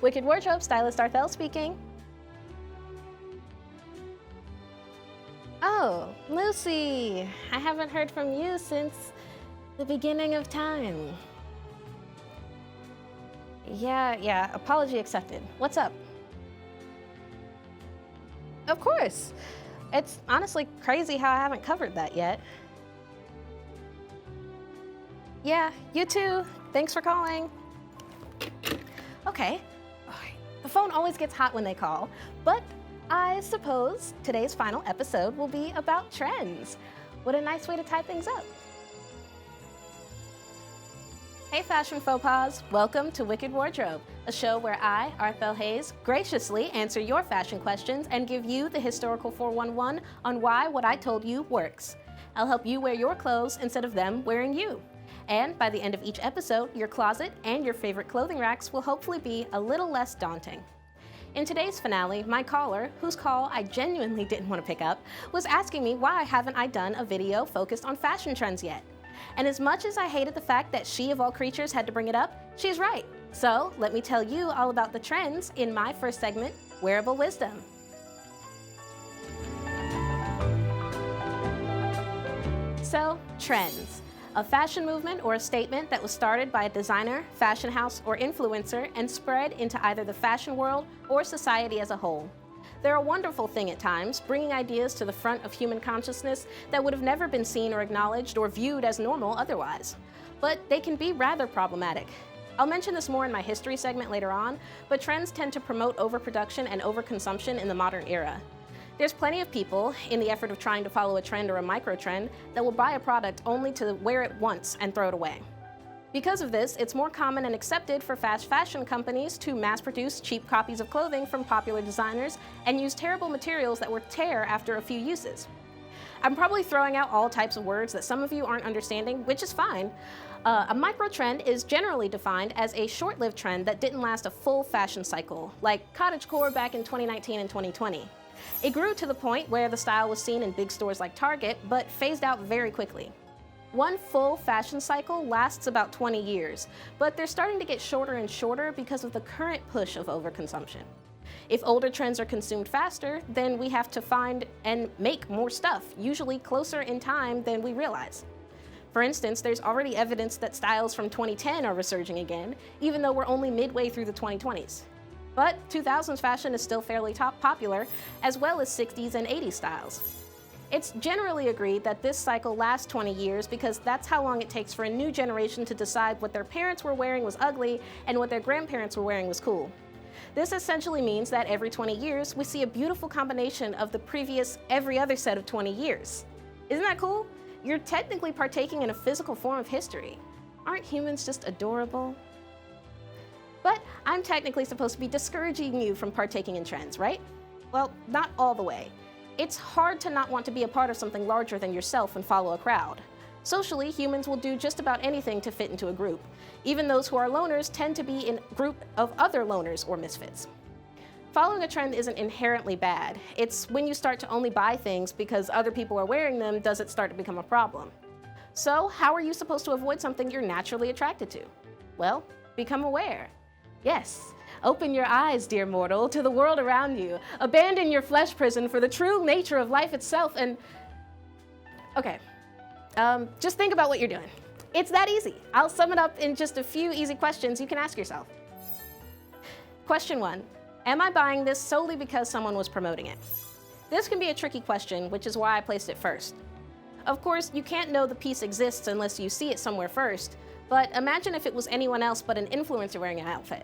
Wicked Wardrobe, stylist Arthel speaking. Oh, Lucy, I haven't heard from you since the beginning of time. Yeah, apology accepted. What's up? Of course. It's honestly crazy how I haven't covered that yet. Yeah, you too. Thanks for calling. Okay. The phone always gets hot when they call, but I suppose today's final episode will be about trends. What a nice way to tie things up. Hey fashion faux pas, welcome to Wicked Wardrobe, a show where I, Arthel Hayes, graciously answer your fashion questions and give you the historical 411 on why what I told you works. I'll help you wear your clothes instead of them wearing you. And by the end of each episode, your closet and your favorite clothing racks will hopefully be a little less daunting. In today's finale, my caller, whose call I genuinely didn't want to pick up, was asking me why haven't I done a video focused on fashion trends yet? And as much as I hated the fact that she of all creatures had to bring it up, she's right. So let me tell you all about the trends in my first segment, Wearable Wisdom. So, trends. A fashion movement or a statement that was started by a designer, fashion house, or influencer and spread into either the fashion world or society as a whole. They're a wonderful thing at times, bringing ideas to the front of human consciousness that would have never been seen or acknowledged or viewed as normal otherwise. But they can be rather problematic. I'll mention this more in my history segment later on, but trends tend to promote overproduction and overconsumption in the modern era. There's plenty of people, in the effort of trying to follow a trend or a micro-trend, that will buy a product only to wear it once and throw it away. Because of this, it's more common and accepted for fast fashion companies to mass-produce cheap copies of clothing from popular designers and use terrible materials that will tear after a few uses. I'm probably throwing out all types of words that some of you aren't understanding, which is fine. A micro-trend is generally defined as a short-lived trend that didn't last a full fashion cycle, like cottagecore back in 2019 and 2020. It grew to the point where the style was seen in big stores like Target, but phased out very quickly. One full fashion cycle lasts about 20 years, but they're starting to get shorter and shorter because of the current push of overconsumption. If older trends are consumed faster, then we have to find and make more stuff, usually closer in time than we realize. For instance, there's already evidence that styles from 2010 are resurging again, even though we're only midway through the 2020s. But 2000s fashion is still fairly popular, as well as 60s and 80s styles. It's generally agreed that this cycle lasts 20 years because that's how long it takes for a new generation to decide what their parents were wearing was ugly and what their grandparents were wearing was cool. This essentially means that every 20 years, we see a beautiful combination of the previous every other set of 20 years. Isn't that cool? You're technically partaking in a physical form of history. Aren't humans just adorable? But I'm technically supposed to be discouraging you from partaking in trends, right? Well, not all the way. It's hard to not want to be a part of something larger than yourself and follow a crowd. Socially, humans will do just about anything to fit into a group. Even those who are loners tend to be in a group of other loners or misfits. Following a trend isn't inherently bad. It's when you start to only buy things because other people are wearing them does it start to become a problem. So, how are you supposed to avoid something you're naturally attracted to? Well, become aware. Yes. Open your eyes, dear mortal, to the world around you. Abandon your flesh prison for the true nature of life itself and... Okay, just think about what you're doing. It's that easy. I'll sum it up in just a few easy questions you can ask yourself. Question 1. Am I buying this solely because someone was promoting it? This can be a tricky question, which is why I placed it first. Of course, you can't know the piece exists unless you see it somewhere first, but imagine if it was anyone else but an influencer wearing an outfit.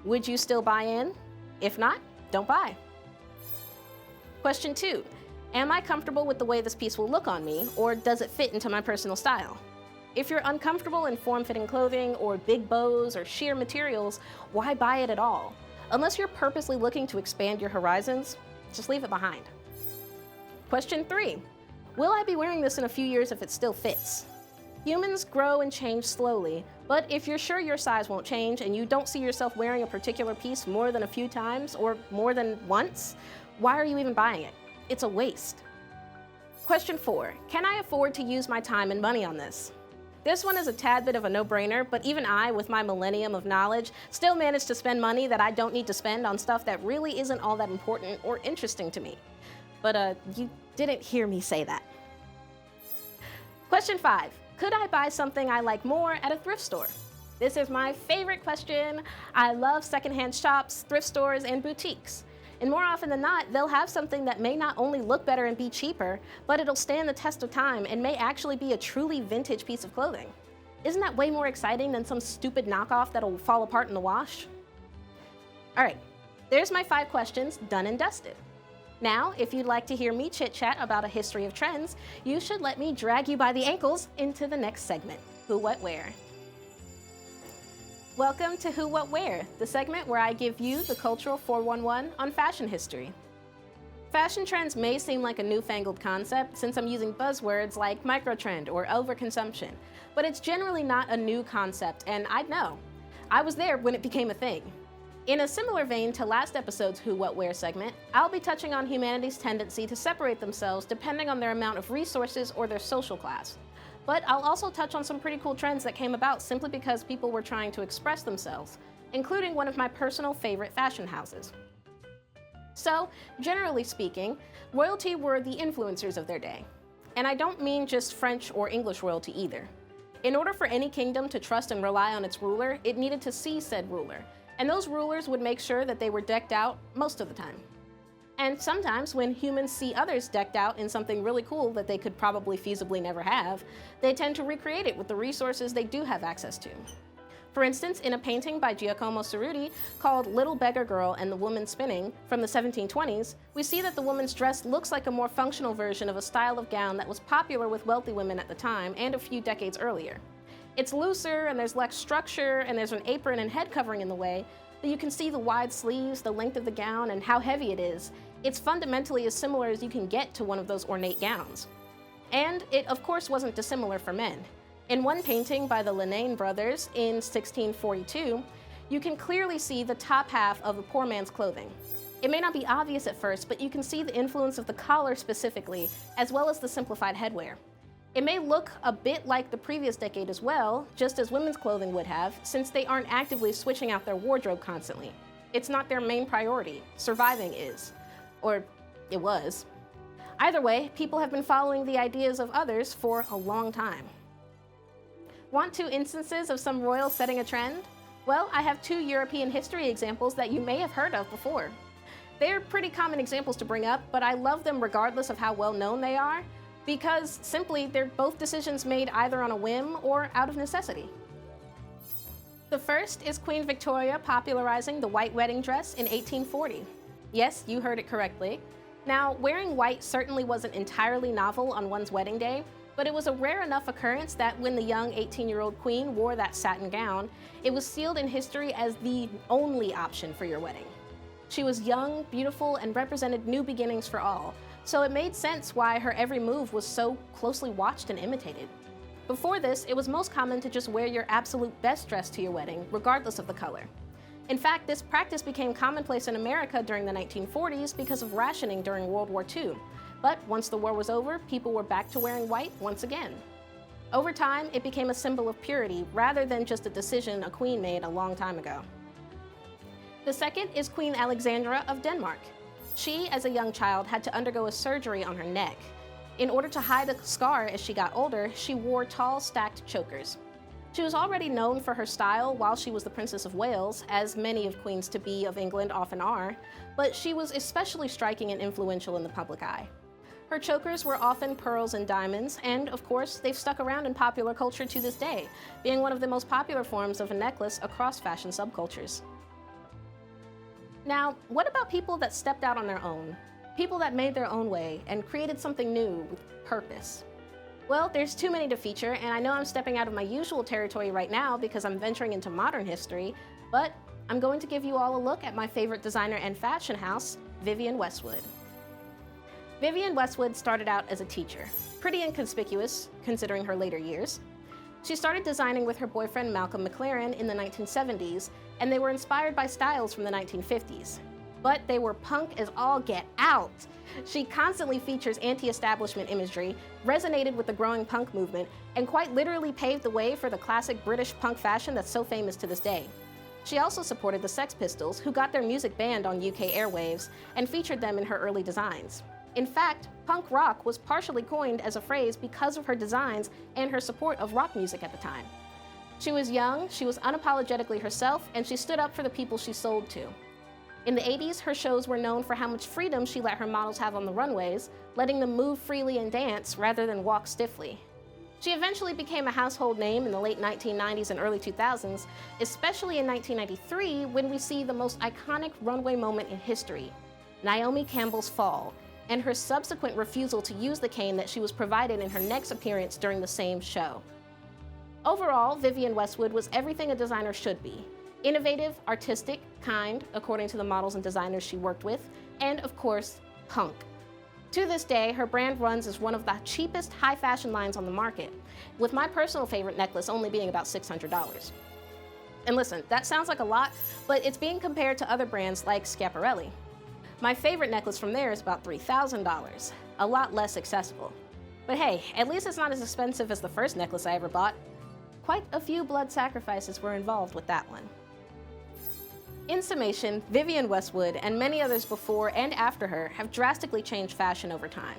Would you still buy in? If not, don't buy. Question 2. Am I comfortable with the way this piece will look on me, or does it fit into my personal style? If you're uncomfortable in form-fitting clothing or big bows or sheer materials, why buy it at all? Unless you're purposely looking to expand your horizons, just leave it behind. Question 3. Will I be wearing this in a few years if it still fits? Humans grow and change slowly, but if you're sure your size won't change and you don't see yourself wearing a particular piece more than a few times or more than once, why are you even buying it? It's a waste. Question 4. Can I afford to use my time and money on this? This one is a tad bit of a no-brainer, but even I, with my millennium of knowledge, still managed to spend money that I don't need to spend on stuff that really isn't all that important or interesting to me. But you didn't hear me say that. Question 5. Could I buy something I like more at a thrift store? This is my favorite question. I love secondhand shops, thrift stores, and boutiques. And more often than not, they'll have something that may not only look better and be cheaper, but it'll stand the test of time and may actually be a truly vintage piece of clothing. Isn't that way more exciting than some stupid knockoff that'll fall apart in the wash? All right, there's my 5 questions done and dusted. Now, if you'd like to hear me chit-chat about a history of trends, you should let me drag you by the ankles into the next segment, Who, What, Where. Welcome to Who, What, Where, the segment where I give you the cultural 411 on fashion history. Fashion trends may seem like a newfangled concept since I'm using buzzwords like microtrend or overconsumption, but it's generally not a new concept, and I know. I was there when it became a thing. In a similar vein to last episode's Who, What, Where segment, I'll be touching on humanity's tendency to separate themselves depending on their amount of resources or their social class. But I'll also touch on some pretty cool trends that came about simply because people were trying to express themselves, including one of my personal favorite fashion houses. So, generally speaking, royalty were the influencers of their day. And I don't mean just French or English royalty either. In order for any kingdom to trust and rely on its ruler, it needed to see said ruler, and those rulers would make sure that they were decked out most of the time. And sometimes when humans see others decked out in something really cool that they could probably feasibly never have, they tend to recreate it with the resources they do have access to. For instance, in a painting by Giacomo Cerruti called Little Beggar Girl and the Woman Spinning from the 1720s, we see that the woman's dress looks like a more functional version of a style of gown that was popular with wealthy women at the time and a few decades earlier. It's looser and there's less structure and there's an apron and head covering in the way, but you can see the wide sleeves, the length of the gown, and how heavy it is. It's fundamentally as similar as you can get to one of those ornate gowns. And it, of course, wasn't dissimilar for men. In one painting by the Lenain brothers in 1642, you can clearly see the top half of a poor man's clothing. It may not be obvious at first, but you can see the influence of the collar specifically, as well as the simplified headwear. It may look a bit like the previous decade as well, just as women's clothing would have, since they aren't actively switching out their wardrobe constantly. It's not their main priority. Surviving is. Or it was. Either way, people have been following the ideas of others for a long time. Want 2 instances of some royals setting a trend? Well, I have 2 European history examples that you may have heard of before. They're pretty common examples to bring up, but I love them regardless of how well known they are, because simply they're both decisions made either on a whim or out of necessity. The first is Queen Victoria popularizing the white wedding dress in 1840. Yes, you heard it correctly. Now, wearing white certainly wasn't entirely novel on one's wedding day, but it was a rare enough occurrence that when the young 18-year-old queen wore that satin gown, it was sealed in history as the only option for your wedding. She was young, beautiful, and represented new beginnings for all, so it made sense why her every move was so closely watched and imitated. Before this, it was most common to just wear your absolute best dress to your wedding, regardless of the color. In fact, this practice became commonplace in America during the 1940s because of rationing during World War II. But once the war was over, people were back to wearing white once again. Over time, it became a symbol of purity rather than just a decision a queen made a long time ago. The second is Queen Alexandra of Denmark. She, as a young child, had to undergo a surgery on her neck. In order to hide the scar as she got older, she wore tall, stacked chokers. She was already known for her style while she was the Princess of Wales, as many of queens-to-be of England often are, but she was especially striking and influential in the public eye. Her chokers were often pearls and diamonds, and of course, they've stuck around in popular culture to this day, being one of the most popular forms of a necklace across fashion subcultures. Now, what about people that stepped out on their own? People that made their own way and created something new with purpose? Well, there's too many to feature, and I know I'm stepping out of my usual territory right now because I'm venturing into modern history, but I'm going to give you all a look at my favorite designer and fashion house, Vivienne Westwood. Vivienne Westwood started out as a teacher, pretty inconspicuous considering her later years. She started designing with her boyfriend Malcolm McLaren in the 1970s, and they were inspired by styles from the 1950s. but they were punk as all get out. She constantly features anti-establishment imagery, resonated with the growing punk movement, and quite literally paved the way for the classic British punk fashion that's so famous to this day. She also supported the Sex Pistols, who got their music banned on UK airwaves, and featured them in her early designs. In fact, punk rock was partially coined as a phrase because of her designs and her support of rock music at the time. She was young, she was unapologetically herself, and she stood up for the people she sold to. In the 80s, her shows were known for how much freedom she let her models have on the runways, letting them move freely and dance rather than walk stiffly. She eventually became a household name in the late 1990s and early 2000s, especially in 1993 when we see the most iconic runway moment in history, Naomi Campbell's fall, and her subsequent refusal to use the cane that she was provided in her next appearance during the same show. Overall, Vivienne Westwood was everything a designer should be. Innovative, artistic, kind, according to the models and designers she worked with, and of course, punk. To this day, her brand runs as one of the cheapest high fashion lines on the market, with my personal favorite necklace only being about $600. And listen, that sounds like a lot, but it's being compared to other brands like Schiaparelli. My favorite necklace from there is about $3,000, a lot less accessible. But hey, at least it's not as expensive as the first necklace I ever bought. Quite a few blood sacrifices were involved with that one. In summation, Vivienne Westwood and many others before and after her have drastically changed fashion over time.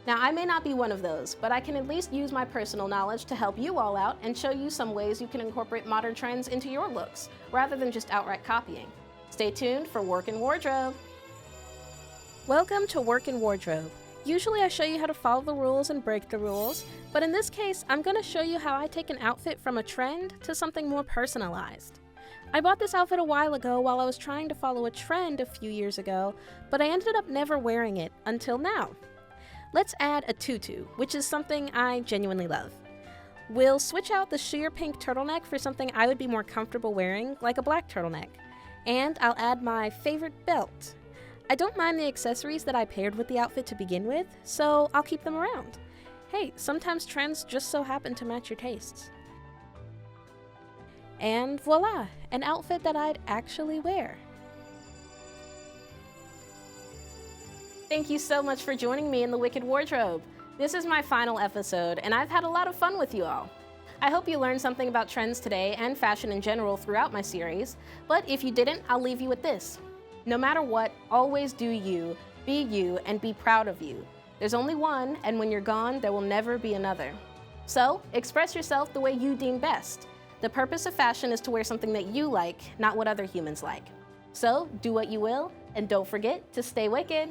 Now, I may not be one of those, but I can at least use my personal knowledge to help you all out and show you some ways you can incorporate modern trends into your looks, rather than just outright copying. Stay tuned for Workin Wardrobe. Welcome to Workin Wardrobe. Usually I show you how to follow the rules and break the rules, but in this case, I'm going to show you how I take an outfit from a trend to something more personalized. I bought this outfit a while ago while I was trying to follow a trend a few years ago, but I ended up never wearing it until now. Let's add a tutu, which is something I genuinely love. We'll switch out the sheer pink turtleneck for something I would be more comfortable wearing, like a black turtleneck. And I'll add my favorite belt. I don't mind the accessories that I paired with the outfit to begin with, so I'll keep them around. Hey, sometimes trends just so happen to match your tastes. And voila, an outfit that I'd actually wear. Thank you so much for joining me in the Wicked Wardrobe. This is my final episode, and I've had a lot of fun with you all. I hope you learned something about trends today and fashion in general throughout my series, but if you didn't, I'll leave you with this. No matter what, always do you, be you, and be proud of you. There's only one, and when you're gone, there will never be another. So, express yourself the way you deem best. The purpose of fashion is to wear something that you like, not what other humans like. So, do what you will, and don't forget to stay wicked.